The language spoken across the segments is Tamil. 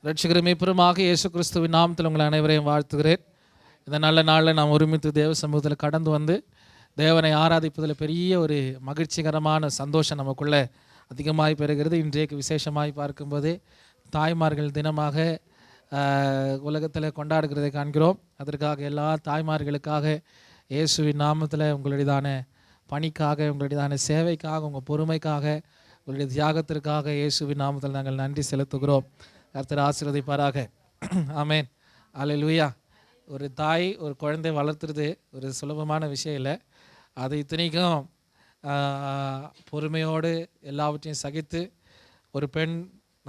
ரட்சகரும் மீட்பருமாக இயேசு கிறிஸ்துவின் நாமத்தில் உங்கள் அனைவரையும் வாழ்த்துகிறேன். இந்த நல்ல நாளில் நாம் ஒருமித்து தேவ சமூகத்தில் கடந்து வந்து தேவனை ஆராதிப்பதில் பெரிய ஒரு மகிழ்ச்சிகரமான சந்தோஷம் நமக்குள்ளே அதிகமாய் பெறுகிறது. இன்றைக்கு விசேஷமாய் பார்க்கும்போது தாய்மார்கள் தினமாக உலகத்தில் கொண்டாடுகிறதை காண்கிறோம். அதற்காக எல்லா தாய்மார்களுக்காக இயேசுவின் நாமத்தில் உங்களுடையதான பணிக்காக, உங்களுடையதான சேவைக்காக, உங்கள் பொறுமைக்காக, உங்களுடைய தியாகத்திற்காக இயேசுவின் நாமத்தில் நாங்கள் நன்றி செலுத்துகிறோம். கர்த்தர் ஆசீர்வதிப்பாராக. ஆமென். அல்லேலூயா. ஒரு தாய் ஒரு குழந்தை வளர்த்துறது ஒரு சுலபமான விஷயம் இல்லை. அது இத்தனைக்கும் பொறுமையோடு எல்லாவற்றையும் சகித்து ஒரு பெண்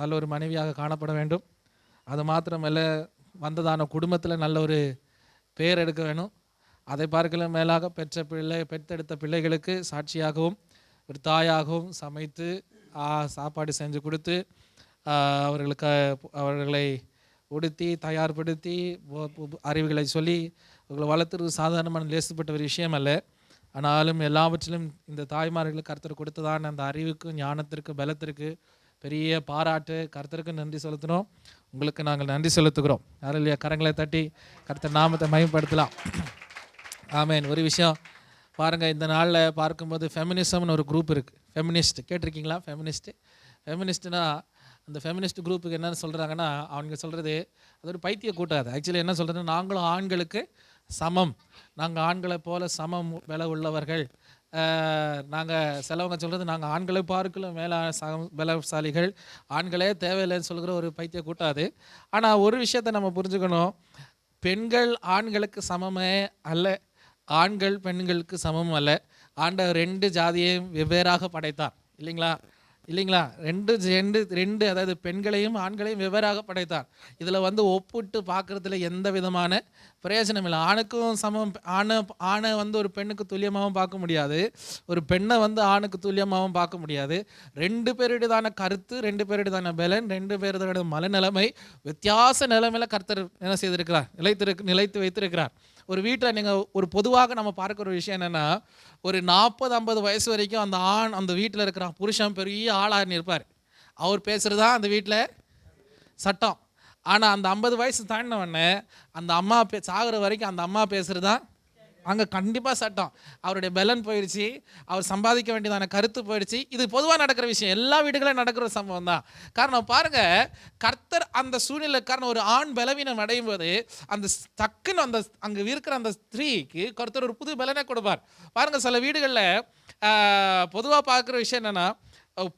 நல்ல ஒரு மனைவியாக காணப்பட வேண்டும். அது மாத்திரமல்ல, வந்ததான குடும்பத்தில் நல்ல ஒரு பேர் எடுக்க வேணும். அதை பார்க்கல மேலாக பெற்றெடுத்த பிள்ளைகளுக்கு சாட்சியாகவும் ஒரு தாயாகவும் சமைத்து சாப்பாடு செஞ்சு கொடுத்து அவர்களை உடுத்தி தயார்படுத்தி அறிவுகளை சொல்லி அவர்களை வளர்த்துறது சாதாரணமான லேசுப்பட்ட ஒரு விஷயம் அல்ல. ஆனாலும் எல்லாவற்றிலும் இந்த தாய்மார்களுக்கு கர்த்தர் கொடுத்ததான அந்த அறிவுக்கு, ஞானத்திற்கு, பலத்திற்கு பெரிய பாராட்டு. கர்த்தருக்கு நன்றி செலுத்தினோம். உங்களுக்கு நாங்கள் நன்றி செலுத்துகிறோம். யாரும் இல்லையா? கரங்களை தட்டி கர்த்தர் நாமத்தை மகிமைப்படுத்தலாம். ஆமேன். ஒரு விஷயம் பாருங்கள், இந்த நாளில் பார்க்கும்போது ஃபெமினிசம்னு ஒரு குரூப் இருக்குது. ஃபெமினிஸ்ட் கேட்டிருக்கீங்களா? ஃபெமினிஸ்ட்னா அந்த ஃபெமினிஸ்ட் குரூப்புக்கு என்னென்னு சொல்கிறாங்கன்னா, அவங்க சொல்கிறது அது ஒரு பைத்திய கூட்டாது. ஆக்சுவலி என்ன சொல்கிறதுன்னா, நாங்களும் ஆண்களுக்கு சமம், நாங்கள் ஆண்களை போல் சமம் விலை உள்ளவர்கள், நாங்கள் சிலவங்க சொல்கிறது நாங்கள் ஆண்களை பார்க்கலும் மேலே பலசாலிகள், ஆண்களே தேவையில்லைன்னு சொல்கிற ஒரு பைத்திய கூட்டாது. ஆனால் ஒரு விஷயத்தை நம்ம புரிஞ்சுக்கணும், பெண்கள் ஆண்களுக்கு சமமே அல்ல, ஆண்கள் பெண்களுக்கு சமமும் அல்ல. ஆண்டவர் ரெண்டு ஜாதியையும் வெவ்வேறாக படைத்தார். இல்லைங்களா? ரெண்டு அதாவது பெண்களையும் ஆண்களையும் வெவ்வேறாக படைத்தார். இதில் ஒப்பிட்டு பார்க்குறதுல எந்த விதமான பிரயோஜனம் இல்லை. ஆணுக்கும் சமம், ஆணை ஒரு பெண்ணுக்கு துல்லியமாகவும் பார்க்க முடியாது, ஒரு பெண்ணை ஆணுக்கு துல்லியமாகவும் பார்க்க முடியாது. ரெண்டு பேருடையதான கருத்து, ரெண்டு பேருடையதான பலன், ரெண்டு பேருடைய மனநிலைமை வித்தியாச நிலைமையில் கர்த்தர் என்ன செய்திருக்கிறார்? நிலைத்து வைத்திருக்கிறார். ஒரு வீட்டில் நீங்கள் ஒரு பொதுவாக நம்ம பார்க்குற ஒரு விஷயம் என்னென்னா, ஒரு 40-50 வயசு வரைக்கும் அந்த ஆண் அந்த வீட்டில் இருக்கிற புருஷன் பெரிய ஆளாக இருப்பார். அவர் பேசுகிறது தான் அந்த வீட்டில் சட்டம். ஆனால் அந்த 50 வயசு தாண்டினவொடனே அந்த அம்மா சாகிற வரைக்கும் அந்த அம்மா பேசுகிறது தான் அங்கே கண்டிப்பாக சட்டம். அவருடைய பலன் போயிடுச்சு, அவர் சம்பாதிக்க வேண்டியதான கருத்து போயிடுச்சு. இது பொதுவாக நடக்கிற விஷயம், எல்லா வீடுகளும் நடக்கிற சம்பவம் தான். காரணம் பாருங்கள், கர்த்தர் அந்த சூழ்நிலை காரணம் ஒரு ஆண் பலவீனம் அடையும் போது அந்த டக்குன்னு அந்த அங்கே இருக்கிற அந்த ஸ்திரீக்கு கர்த்தர் ஒரு புது பலனை கொடுப்பார். பாருங்கள், சில வீடுகளில் பொதுவாக பார்க்குற விஷயம் என்னென்னா,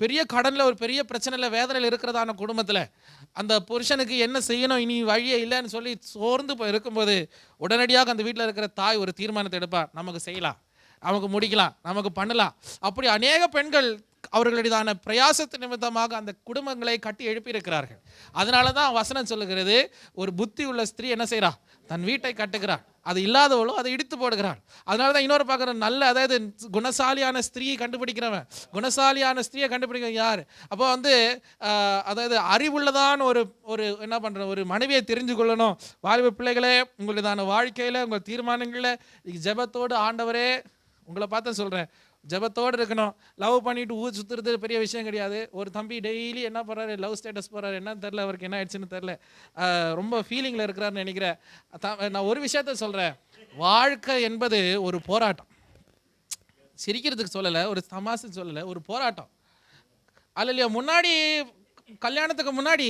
பெரிய கடனில் ஒரு பெரிய பிரச்சனையில் வேதனையில் இருக்கிறதான குடும்பத்தில் அந்த புருஷனுக்கு என்ன செய்யணும் இனி வழியே இல்லைன்னு சொல்லி சோர்ந்து போய் இருக்கும்போது உடனடியாக அந்த வீட்டில் இருக்கிற தாய் ஒரு தீர்மானத்தை எடுப்பார். நமக்கு செய்யலாம், நமக்கு முடிக்கலாம், நமக்கு பண்ணலாம். அப்படி அநேக பெண்கள் அவர்களுடையதான பிரயாசத்து நிமித்தமாக அந்த குடும்பங்களை கட்டி எழுப்பியிருக்கிறார்கள். அதனால தான் வசனம் சொல்லுகிறது, ஒரு புத்தி உள்ள ஸ்திரீ என்ன செய்கிறா? தன் வீட்டை கட்டுகிறாள், அது இல்லாதவளோ அதை இடித்து போடுகிறாள். அதனால தான் இன்னொரு பார்க்குற நல்ல, அதாவது குணசாலியான ஸ்திரீயை கண்டுபிடிக்கிறவன், குணசாலியான ஸ்திரீயை கண்டுபிடிக்க யார்? அப்போ அதாவது அறிவுள்ளதான ஒரு என்ன பண்ணுற ஒரு மனைவியை தெரிஞ்சு கொள்ளணும். வாலிப பிள்ளைகளே, உங்களுடையதான வாழ்க்கையில் உங்கள் தீர்மானங்களில் ஜெபத்தோடு, ஆண்டவரே உங்களை பார்த்து சொல்கிறேன், ஜெபத்தோடு இருக்கணும். லவ் பண்ணிட்டு ஊர் சுற்றுறது பெரிய விஷயம் கிடையாது. ஒரு தம்பி டெய்லி என்ன பண்ணுறாரு, லவ் ஸ்டேட்டஸ் போகிறாரு, என்னன்னு தெரில, அவருக்கு என்ன ஆயிடுச்சுன்னு தெரில, ரொம்ப ஃபீலிங்கில் இருக்கிறாருன்னு நினைக்கிறேன். நான் ஒரு விஷயத்த சொல்கிறேன், வாழ்க்கை என்பது ஒரு போராட்டம். சிரிக்கிறதுக்கு சொல்லலை, ஒரு தமாசு சொல்லலை, ஒரு போராட்டம். அல்லையா? முன்னாடி கல்யாணத்துக்கு முன்னாடி,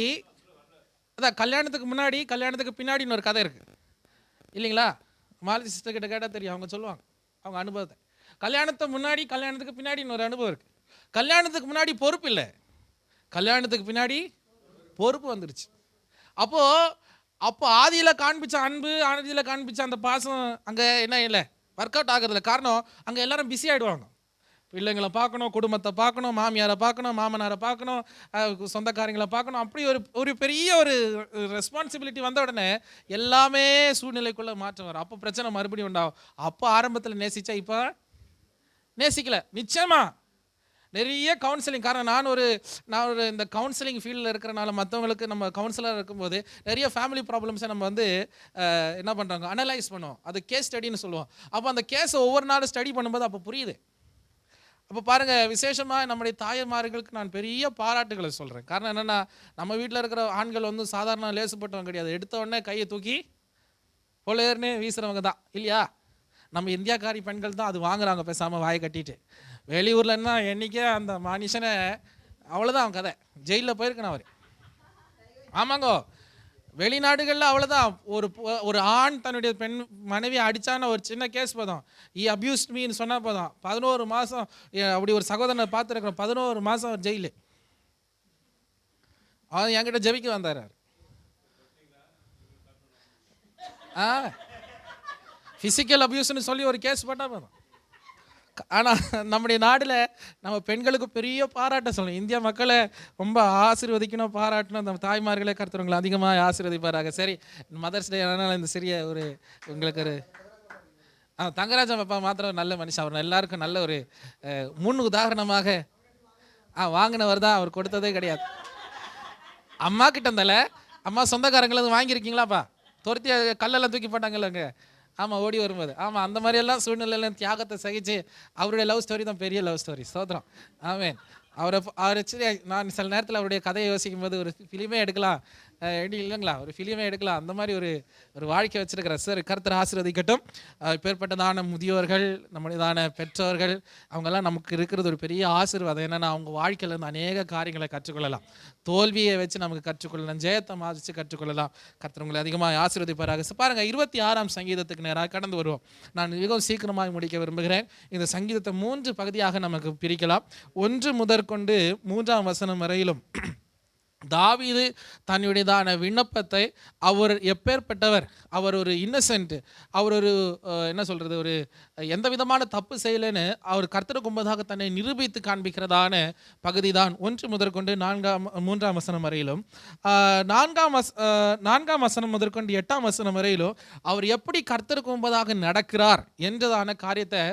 அதான் கல்யாணத்துக்கு பின்னாடின்னு ஒரு கதை இருக்குது இல்லைங்களா? மாலதி சிஸ்டர் கிட்ட கேட்டால் தெரியும், அவங்க சொல்லுவாங்க அவங்க அனுபவத்தை. கல்யாணத்துக்கு பின்னாடின்னு ஒரு அனுபவம் இருக்குது. கல்யாணத்துக்கு முன்னாடி பொறுப்பு இல்லை, கல்யாணத்துக்கு பின்னாடி பொறுப்பு வந்துருச்சு. அப்போ ஆதியில் காண்பிச்ச அன்பு, ஆதியில் காண்பிச்ச அந்த பாசம் அங்கே என்ன இல்லை, ஒர்க் அவுட் ஆகுறதில்ல. காரணம், அங்கே எல்லாரும் பிஸி ஆகிடுவாங்க. பிள்ளைங்களை பார்க்கணும், குடும்பத்தை பார்க்கணும், மாமியாரை பார்க்கணும், மாமனாரை பார்க்கணும், சொந்தக்காரங்களை பார்க்கணும். அப்படி ஒரு பெரிய ஒரு ரெஸ்பான்சிபிலிட்டி வந்த உடனே எல்லாமே சூழ்நிலைக்குள்ளே மாற்றம் வரும். அப்போ பிரச்சனை மறுபடியும் உண்டாகும். அப்போ ஆரம்பத்தில் நேசித்தா இப்போ நேசிக்கல. நிச்சயமா நிறைய கவுன்சிலிங். காரணம், நான் ஒரு இந்த கவுன்சிலிங் ஃபீல்டில் இருக்கிறனால மற்றவங்களுக்கு நம்ம கவுன்சிலராக இருக்கும்போது நிறைய ஃபேமிலி ப்ராப்ளம்ஸை நம்ம என்ன பண்ணுறாங்க, அனலைஸ் பண்ணுவோம். அது கேஸ் ஸ்டடின்னு சொல்லுவோம். அப்போ அந்த கேஸை ஒவ்வொரு நாளும் ஸ்டடி பண்ணும்போது அப்போ புரியுது, அப்போ பாருங்கள், விசேஷமாக நம்முடைய தாய்மார்களுக்கு நான் பெரிய பாராட்டுகளை சொல்கிறேன். காரணம் என்னென்னா, நம்ம வீட்டில் இருக்கிற ஆண்கள் வந்து சாதாரண லேசுப்பட்டவங்க கிடையாது. எடுத்த உடனே கையை தூக்கி பொலேர்னு வீசுகிறவங்க தான் இல்லையா? நம்ம இந்தியாக்காரி பெண்கள் தான் அது வாங்குறாங்க பேசாமல் வாயை கட்டிட்டு. வெளியூர்லன்னா என்றைக்கே அந்த மனுஷனை அவ்வளோதான் அவன் கதை, ஜெயிலில் போயிருக்கணும் அவர். ஆமாங்கோ, வெளிநாடுகளில் அவ்வளோதான். ஒரு ஆண் தன்னுடைய பெண் மனைவி அடித்தான ஒரு சின்ன கேஸ் போதும், அபியூஸ்ட் மீன்னு சொன்னால் போதும், 11 மாதம். அப்படி ஒரு சகோதரனை பார்த்துருக்குறோம், 11 மாதம் ஜெயிலு. அவன் என்கிட்ட ஜெபிக்க வந்தார். ஃபிசிக்கல் அபியூஸ்ன்னு சொல்லி ஒரு கேஸ் போட்டால் போதும். ஆனால் நம்முடைய நாட்டில் நம்ம பெண்களுக்கு பெரிய பாராட்ட சொல்லணும். இந்தியா மக்களை ரொம்ப ஆசீர்வதிக்கணும், பாராட்டணும். நம்ம தாய்மார்களே கருத்துறவங்களை அதிகமாக ஆசீர்வதிப்பாராக. சரி, மதர்ஸ் டே அதனால் இந்த சிறிய ஒரு உங்களுக்கு ஒரு தங்கராஜன் பாப்பா மாத்திரம் நல்ல மனுஷன். அவர் எல்லாருக்கும் நல்ல ஒரு முன் உதாரணமாக வாங்கினவர் தான். அவர் கொடுத்ததே கிடையாது. அம்மா கிட்ட இருந்தால அம்மா சொந்தக்காரங்களது வாங்கியிருக்கீங்களாப்பா? துரத்தி கல்லெல்லாம் தூக்கி போட்டாங்கல்லங்க. ஆமாம், ஓடி வரும்போது. ஆமாம், அந்த மாதிரியெல்லாம் சூழ்நிலையில் தியாகத்தை சகிச்சு அவருடைய லவ் ஸ்டோரி தான் பெரிய லவ் ஸ்டோரி. ஸ்தோத்திரம். ஆமேன். அவரை நான் சில நேரத்தில் அவருடைய கதையை யோசிக்கும் போது ஒரு ஃபிலிமே எடுக்கலாம் இல்லைங்களா, ஒரு ஃபிலிமே எடுக்கலாம். அந்த மாதிரி ஒரு வாழ்க்கை வச்சிருக்கிறார். சார், கர்த்தர் ஆசீர்வதிக்கட்டும். இப்பேற்பட்டதான முதியோர்கள், நம்முடையதான பெற்றோர்கள், அவங்கெல்லாம் நமக்கு இருக்கிறது ஒரு பெரிய ஆசீர்வாதம். என்னென்னா, அவங்க வாழ்க்கையில் இருந்து அநேக காரியங்களை கற்றுக்கொள்ளலாம். தோல்வியை வச்சு நமக்கு கற்றுக்கொள்ளலாம், ஜெயத்தை மாதிரிச்சு கற்றுக்கொள்ளலாம். கர்த்தர் உங்களை அதிகமாக ஆசீர்வதிப்பாராக. பாருங்கள், 26ஆம் சங்கீதத்துக்கு நேராக கடந்து வருவோம். நான் மிகவும் சீக்கிரமாக முடிக்க விரும்புகிறேன். இந்த சங்கீதத்தை 3 பகுதியாக நமக்கு பிரிக்கலாம். 1 முதற்கொண்டு 3ஆம் வசனம் வரையிலும் தாவீது தன்னுடையதான விண்ணப்பத்தை, அவர் எப்பேற்பட்டவர், அவர் ஒரு இன்னசென்ட், அவர் ஒரு என்ன சொல்கிறது, ஒரு எந்த விதமான தப்பு செய்யலைன்னு அவர் கர்த்தருக்கு முன்பதாக தன்னை நிரூபித்து காண்பிக்கிறதான பகுதி தான் 1 முதற்கொண்டு 3ஆம் வசனம் வரையிலும். 4ஆம் வசனம் முதற்கொண்டு 8ஆம் வசனம் வரையிலும் அவர் எப்படி கர்த்தருக்கு முன்பதாக நடக்கிறார் என்றதான காரியத்தை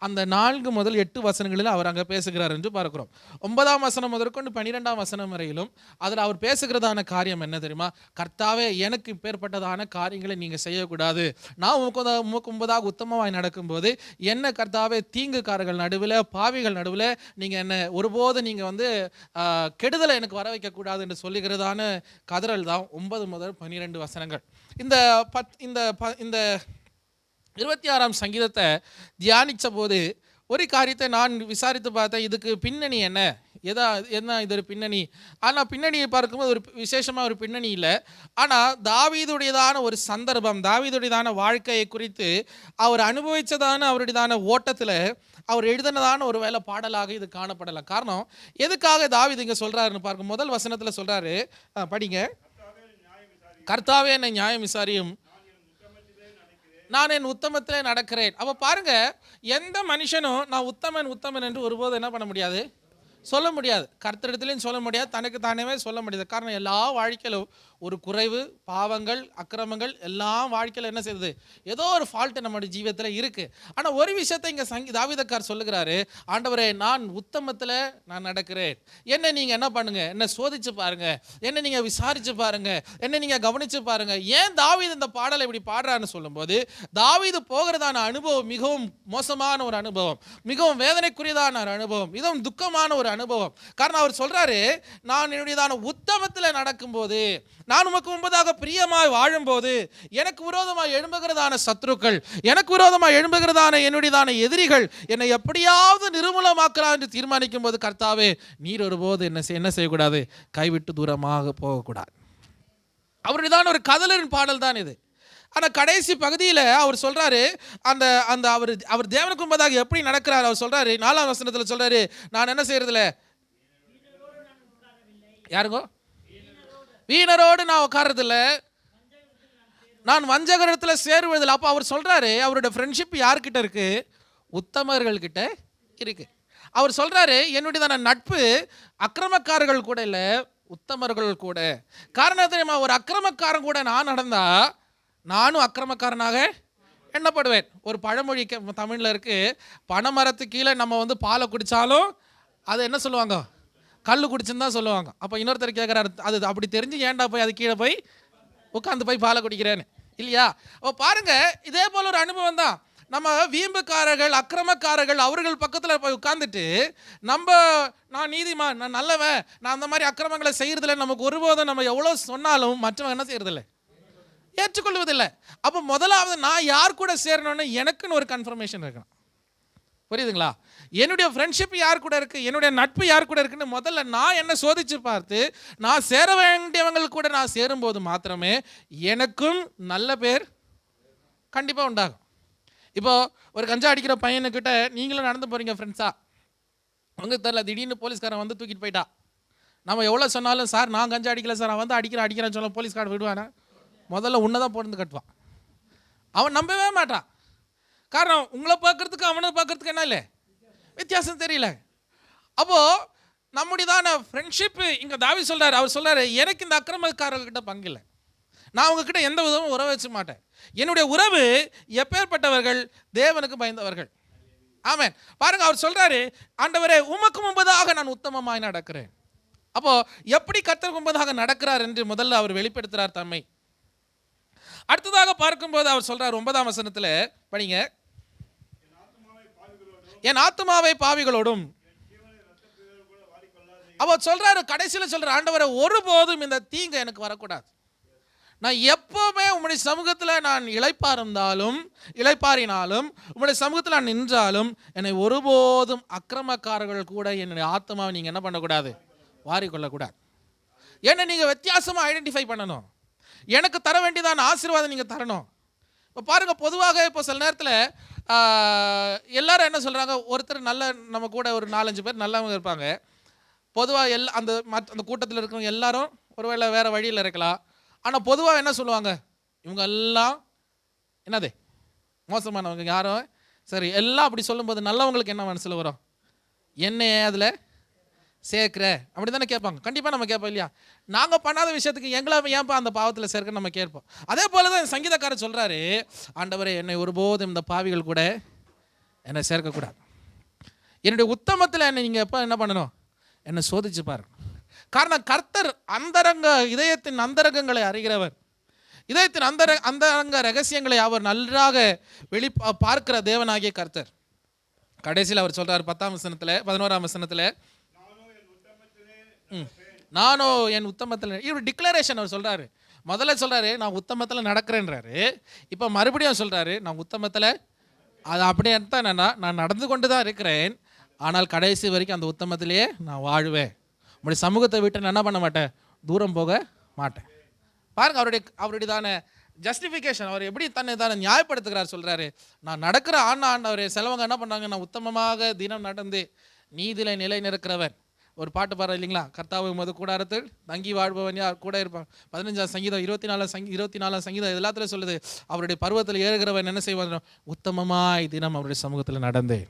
அந்த 4 முதல் 8 வசனங்களில் அவர் அங்கே பேசுகிறார் என்று பார்க்கிறோம். 9ஆம் வசனம் முதற்கொண்டு 12ஆம் வசனம் வரையிலும் அதில் அவர் பேசுகிறதான காரியம் என்ன தெரியுமா? கர்த்தாவே, எனக்கு இப்பேற்பட்டதான காரியங்களை நீங்கள் செய்யக்கூடாது. நான் உமக்கு முன்பதாக உத்தமமாய் நடக்கும்போது என்ன கர்த்தாவே, தீங்குக்காரர்கள் நடுவில், பாவிகள் நடுவில் நீங்கள் என்ன ஒருபோது நீங்கள் வந்து கெடுதலை எனக்கு வர வைக்கக்கூடாது என்று சொல்லுகிறதான கதறல் தான் 9 முதல் 12 வசனங்கள். இந்த 26ஆம் சங்கீதத்தை தியானித்த போது ஒரு காரியத்தை நான் விசாரித்து பார்த்தேன். இதுக்கு பின்னணி என்ன இது ஒரு பின்னணி. ஆனால் பின்னணியை பார்க்கும்போது ஒரு விசேஷமாக ஒரு பின்னணி இல்லை. ஆனால் தாவீதுடையதான ஒரு சந்தர்ப்பம், தாவீதுடையதான வாழ்க்கையை குறித்து அவர் அனுபவித்ததான அவருடையதான ஓட்டத்தில் அவர் எழுதினதான ஒரு வேலை பாடலாக இது காணப்படலாம். காரணம், எதுக்காக தாவீது இங்கே சொல்கிறாருன்னு பார்க்கும். முதல் வசனத்தில் சொல்கிறாரு, படிங்க. கர்த்தாவே, என்னை நியாயம் விசாரியும், நான் என் உத்தமத்திலே நடக்கிறேன். அப்போ பாருங்க, எந்த மனுஷனும் நான் உத்தமன் என்று ஒருபோது என்ன பண்ண முடியாது, சொல்ல முடியாது. கர்த்தரிடத்துலையும் சொல்ல முடியாது, தனக்கு தானே சொல்ல முடியாது. காரணம், எல்லா வாழ்க்கையிலும் ஒரு குறைவு, பாவங்கள், அக்கிரமங்கள் எல்லாம் வாழ்க்கையில் என்ன செய்யுது, ஏதோ ஒரு ஃபால்ட்டு நம்மளுடைய ஜீவியத்தில் இருக்குது. ஆனால் ஒரு விஷயத்தை இங்கே தாவீதக்கார் சொல்லுகிறாரு, ஆண்டவரே, நான் உத்தமத்தில் நான் நடக்கிறேன். என்னை நீங்கள் என்ன பண்ணுங்கள், என்னை சோதிச்சு பாருங்கள், என்னை நீங்கள் விசாரித்து பாருங்கள், என்னை நீங்கள் கவனித்து பாருங்கள். ஏன் தாவீது இந்த பாடலை இப்படி பாடுறான்னு சொல்லும்போது, தாவீது போகிறதான அனுபவம் மிகவும் மோசமான ஒரு அனுபவம், மிகவும் வேதனைக்குரியதான ஒரு அனுபவம், மிகவும் துக்கமான ஒரு அனுபவம். காரணம், அவர் சொல்கிறாரு, நான் என்னுடையதான உத்தமத்தில் நடக்கும்போது, நான் உமக்கு முன்பதாக பிரியமாய் வாழும்போது, எனக்கு விரோதமாக எழும்புகிறதான சத்துருக்கள், எனக்கு விரோதமாக எழும்புகிறதான என்னுடையதான எதிரிகள் என்னை எப்படியாவது நிர்மூலமாக்கலாம் என்று தீர்மானிக்கும் போது, கர்த்தாவே, நீர் ஒருபோது என்ன செய்யக்கூடாது, கைவிட்டு தூரமாக போகக்கூடாது. அவருடையதான ஒரு கதலின் பாடல் தான் இது. ஆனால் கடைசி பகுதியில் அவர் சொல்கிறாரு, அந்த அவர் தேவனுக்கு முன்பதாக எப்படி நடக்கிறார் அவர் சொல்கிறாரு. 4ஆம் வசனத்தில் சொல்கிறாரு, நான் என்ன செய்யறதில்ல, யாருங்கோ, வீணரோடு நான் உட்கார்றதில்ல, நான் வஞ்சகரிடத்தில் சேருவதில்லை. அப்போ அவர் சொல்கிறாரு, அவரோட ஃப்ரெண்ட்ஷிப் யார்கிட்ட இருக்குது, உத்தமர்கள்கிட்ட இருக்குது. அவர் சொல்கிறாரு, என்னுடையதான நட்பு அக்கிரமக்காரர்கள் கூட இல்லை, உத்தமர்கள் கூட. காரணம் தெரியுமா, ஒரு அக்கிரமக்காரன் கூட நான் நடந்தா நானும் அக்கிரமக்காரனாக எண்ணப்படுவேன். ஒரு பழமொழி தமிழில் இருக்குது, பனைமரத்து கீழே நம்ம வந்து பாலை குடித்தாலும் அதை என்ன சொல்லுவாங்க, கல் குடிச்சுன்னு தான் சொல்லுவாங்க. அப்போ இன்னொருத்தர் கேட்குறாரு, அது அப்படி தெரிஞ்சு ஏன்டா போய் அது கீழே போய் உட்காந்து போய் பாலை குடிக்கிறேன்னு, இல்லையா? அப்போ பாருங்கள், இதே போல் ஒரு அனுபவம் தான். நம்ம வீம்புக்காரர்கள், அக்கிரமக்காரர்கள் அவர்கள் பக்கத்தில் போய் உட்கார்ந்துட்டு நான் நீதிமான், நான் நல்லவன், நான் அந்த மாதிரி அக்கிரமங்களை செய்யறதில்லை, நமக்கு ஒருபோதும் நம்ம எவ்வளோ சொன்னாலும் மற்றவங்க என்ன செய்யறதில்லை, ஏற்றுக்கொள்வதில்லை. அப்போ முதலாவது நான் யார் கூட சேரணும்னு எனக்குன்னு ஒரு கன்ஃபர்மேஷன் இருக்கணும். புரியுதுங்களா? என்னுடைய ஃப்ரெண்ட்ஷிப் யார் கூட இருக்கு, என்னுடைய நட்பு யார் கூட இருக்குன்னு முதல்ல நான் என்ன சோதிச்சு பார்த்து நான் சேர வேண்டியவங்கள் கூட நான் சேரும்போது மாத்திரமே எனக்கும் நல்ல பேர் கண்டிப்பாக உண்டாகும். இப்போ ஒரு கஞ்சா அடிக்கிற பையனுக்கிட்ட நீங்களும் நடந்து போறீங்க ஃப்ரெண்ட்ஸா, உங்களுக்கு தெரியல, திடீர்னு போலீஸ்காரன் வந்து தூக்கிட்டு போயிட்டா. நம்ம எவ்வளோ சொன்னாலும் சார் நான் கஞ்சா அடிக்கல சார், அவன் வந்து அடிக்கிறேன்னு சொல்ல போலீஸ்காரன் விடுவானா? முதல்ல உன்னை தான் போட்டு கட்டுவான். அவன் நம்பவே மாட்டான். காரணம் உங்களை பார்க்கறதுக்கு அவனை பார்க்கறதுக்கு என்ன இல்லை, வித்தியாசம் தெரியல. அப்போ நம்முடையதான ஃப்ரெண்ட்ஷிப்பு இங்கே தாவீது சொல்றாரு, அவர் சொல்றாரு எனக்கு இந்த அக்கிரமக்காரர்கிட்ட பங்கு இல்லை, நான் உங்ககிட்ட எந்த விதமும் உறவு வச்சு மாட்டேன். என்னுடைய உறவு எப்பேற்பட்டவர்கள், தேவனுக்கு பயந்தவர்கள். ஆமென். பாருங்க, அவர் சொல்றாரு, ஆண்டவரே உமக்கு முன்பதாக நான் உத்தமமாய் நடக்கிறேன். அப்போ எப்படி கர்த்தருக்கு முன்பதாக நடக்கிறார் என்று முதல்ல அவர் வெளிப்படுத்துறார் தம்மை. அடுத்ததாக பார்க்கும்போது அவர் சொல்றார் 9ஆம் வசனத்துல படிங்க, என் ஆத்துமாவை பாவிகளோடும். அவர் சொல்றாரு, கடைசியில் சொல்ற, ஆண்டவரை ஒருபோதும் இந்த தீங்கு எனக்கு வரக்கூடாது. நான் எப்பவுமே உம்முடைய சமூகத்தில் நான் இளைப்பாறினாலும் உம்முடைய சமூகத்தில் நான் நின்றாலும் என்னை ஒருபோதும் அக்கிரமக்காரர்கள் கூட என்னுடைய ஆத்மாவை நீங்கள் என்ன பண்ணக்கூடாது, வாரிக்கொள்ளக்கூடாது. ஏன்னா நீங்கள் வித்தியாசமாக ஐடென்டிஃபை பண்ணணும். எனக்கு தர வேண்டியதான ஆசீர்வாதம் நீங்கள் தரணும். இப்போ பாருங்கள், பொதுவாக இப்போ சில நேரத்தில் எல்லாரும் என்ன சொல்கிறாங்க, ஒருத்தர் நல்ல நம்ம கூட ஒரு 4-5 பேர் நல்லவங்க இருப்பாங்க. பொதுவாக அந்த கூட்டத்தில் இருக்கிறவங்க எல்லாரும் ஒருவேளை வேறு வழியில் இருக்கலாம். ஆனால் பொதுவாக என்ன சொல்லுவாங்க, இவங்க எல்லாம் என்னது மோசமானவங்க, யாரும் சரி எல்லாம் அப்படி சொல்லும்போது நல்லவங்களுக்கு என்ன மனசில் வரும், என்னையே அதில் சேர்க்கிற அப்படி தானே கேட்பாங்க. கண்டிப்பாக நம்ம கேட்போம் இல்லையா? நாங்கள் பண்ணாத விஷயத்துக்கு எங்களை ஏன்ப்பா அந்த பாவத்தில் சேர்க்க நம்ம கேட்போம். அதே போல தான் சங்கீதக்காரர் சொல்கிறாரு, ஆண்டவரே என்னை ஒருபோதும் இந்த பாவிகள் கூட என்னை சேர்க்கக்கூடாது. என்னுடைய உத்தமத்தில் என்னை நீங்கள் எப்போ என்ன பண்ணணும், என்னை சோதிச்சு பாருங்க. காரணம் கர்த்தர் இதயத்தின் அந்தரங்கங்களை அறிகிறவர், இதயத்தின் அந்தரங்க ரகசியங்களை அவர் நன்றாக பார்க்கிற தேவனாகிய கர்த்தர். கடைசியில் அவர் சொல்றார் 10ஆம் வசனத்தில் 11ஆம் வசனத்தில், நானோ என் உத்தமத்தில், இவர் டிக்ளரேஷன் அவர் சொல்றாரு. முதல்ல சொல்றாரு நான் உத்தமத்தில் நடக்கிறேன்றாரு, இப்போ மறுபடியும் சொல்றாரு நான் உத்தமத்தில், அது அப்படியே என்னன்னா நான் நடந்து கொண்டு தான் இருக்கிறேன், ஆனால் கடைசி வரைக்கும் அந்த உத்தமத்திலேயே நான் வாழ்வேன், உங்களுடைய சமூகத்தை விட்டு நான் என்ன பண்ண மாட்டேன், தூரம் போக மாட்டேன். பாருங்க அவருடையதான ஜஸ்டிஃபிகேஷன், அவர் எப்படி தன்னை தானே நியாயப்படுத்துகிறார். சொல்றாரு நான் நடக்கிற ஆண்டவரே, சிலவங்க என்ன பண்ணாங்க, நான் உத்தமமாக தினம் நடந்து நீதியில நிலை நிற்கிறவன். ஒரு பாட்டு பாடுற இல்லைங்களா, கர்த்தாவை உமது கூடாரத்தில் தங்கி வாழ்பவன் யார் கூட இருப்பான். 15ஆம் சங்கீதம் 24ஆம் சங்கீதம் எல்லாத்துலையும் சொல்லுது, அவருடைய பருவத்தில் ஏறுகிறவன் என்ன செய்வான், உத்தமமாய் தினம் அவருடைய சமூகத்தில் நடந்து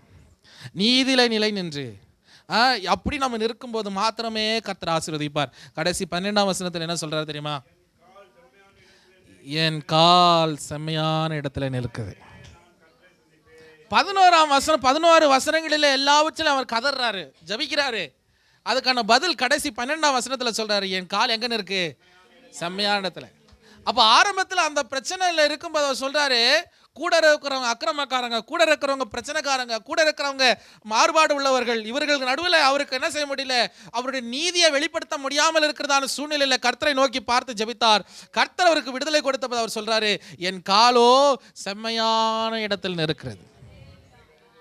நீதியில நிலை நின்று. அப்படி நம்ம நிற்கும்போது மாத்திரமே கர்த்தர் ஆசீர்வதிப்பார். கடைசி 12ஆம் வசனத்தில் என்ன சொல்றாரு தெரியுமா, என் கால் செம்மையான இடத்துல நிற்குது. 11 வசனங்களில் எல்லாவற்றிலும் அவர் கதறாரு, ஜபிக்கிறாரு. அதுக்கான பதில் கடைசி 12ஆம் வசனத்தில் சொல்றாரு, என் கால் எங்கன்னு இருக்கு, செம்மையான இடத்துல. அப்போ ஆரம்பத்தில் அந்த பிரச்சனையில் இருக்கும்போது அவர் சொல்றாரு, கூட இருக்கிறவங்க அக்கிரமக்காரங்க, கூட இருக்கிறவங்க பிரச்சனைக்காரங்க, கூட இருக்கிறவங்க மாறுபாடு உள்ளவர்கள், இவர்களுக்கு நடுவில் அவருக்கு என்ன செய்ய முடியல, அவருடைய நீதியை வெளிப்படுத்த முடியாமல் இருக்கிறதான சூழ்நிலையில் கர்த்தரை நோக்கி பார்த்து ஜெபித்தார். கர்த்தர் அவருக்கு விடுதலை கொடுத்தபோது அவர் சொல்றாரு, என் காலோ செம்மையான இடத்தில் இருக்கிறது,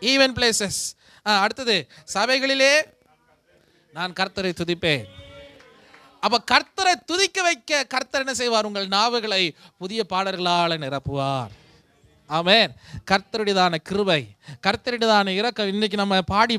ஈவன் பிளேசஸ். அடுத்தது, சபைகளிலே நான் கர்த்தரை துதிப்பேன். அப்ப கர்த்தரை துதிக்க வைக்க கர்த்தர் என்ன செய்வார், உங்கள் நாவுகளை புதிய பாடல்களால் நிரப்புவார். ஆமென். கர்த்தருடையதான கிருபை, கர்த்தருடையதான இரக்கம். இன்னைக்கு நம்ம பாடி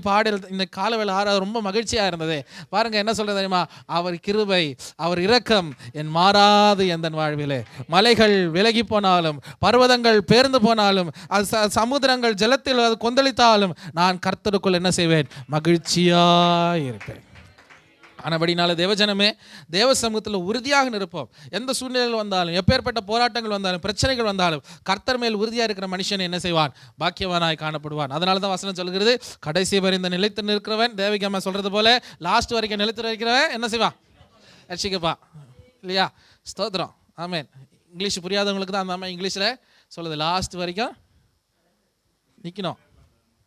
இந்த காலவேளை ரொம்ப மகிழ்ச்சியாக இருந்தது. பாருங்க என்ன சொல்றது தெரியுமா, அவர் கிருபை அவர் இரக்கம் என் மாறாது எந்த வாழ்விலே. மலைகள் விலகி போனாலும், பர்வதங்கள் பேர்ந்து போனாலும், அது சமுத்திரங்கள் ஜலத்தில் அது கொந்தளித்தாலும், நான் கர்த்தருக்குள் என்ன செய்வேன், மகிழ்ச்சியாக இருப்பேன். ஆனபடினால தேவஜனமே, தேவ சமூகத்தில் உறுதியாக நிற்போம். எந்த சூழ்நிலைகள் வந்தாலும், எப்பேற்பட்ட போராட்டங்கள் வந்தாலும், பிரச்சனைகள் வந்தாலும், கர்த்தர் மேல் உறுதியாக இருக்கிற மனுஷன் என்ன செய்வான், பாக்கியவானாய் காணப்படுவான். அதனால தான் வசனம் சொல்கிறது, கடைசி வரை இந்த நிலைத்து நிற்கிறவன், தேவகி அம்மா சொல்றது போல லாஸ்ட் வரைக்கும் நிலைத்து இருக்கிறவன் என்ன செய்வான், ரட்சிக்கப்பா இல்லையா. ஸ்தோத்திரம். ஆமென். இங்கிலீஷ் புரியாதவங்களுக்கு தான் அந்த அம்மா இங்கிலீஷில் சொல்லுது, லாஸ்ட் வரைக்கும் நிற்கணும்.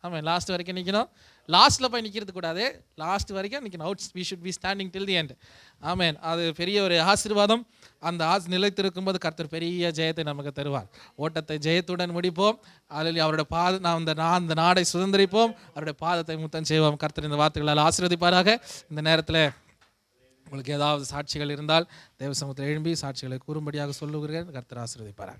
ஆமாம், லாஸ்ட் வரைக்கும் நிற்கணும். லாஸ்ட்டில் போய் நிற்கிறது கூடாது, லாஸ்ட் வரைக்கும் நிற்கணும். Outs we should be standing till the end. ஆமேன். அது பெரிய ஒரு ஆசீர்வாதம். அந்த நிலைத்திருக்கும் போது கர்த்தர் பெரிய ஜெயத்தை நமக்கு தருவார். ஓட்டத்தை ஜெயத்துடன் முடிப்போம். அதில் அவருடைய நான் அந்த நாடை சுதந்திரிப்போம். அவருடைய பாதத்தை முத்தம் செய்வோம். கர்த்தர் இந்த வார்த்தைகளால் ஆசீர்வதிப்பாராக. இந்த நேரத்தில் உங்களுக்கு ஏதாவது சாட்சிகள் இருந்தால் தேவ சமூகத்தில் எழும்பி சாட்சிகளை கூறும்படியாக சொல்லுகிறேன். கர்த்தர் ஆசீர்வதிப்பாராக.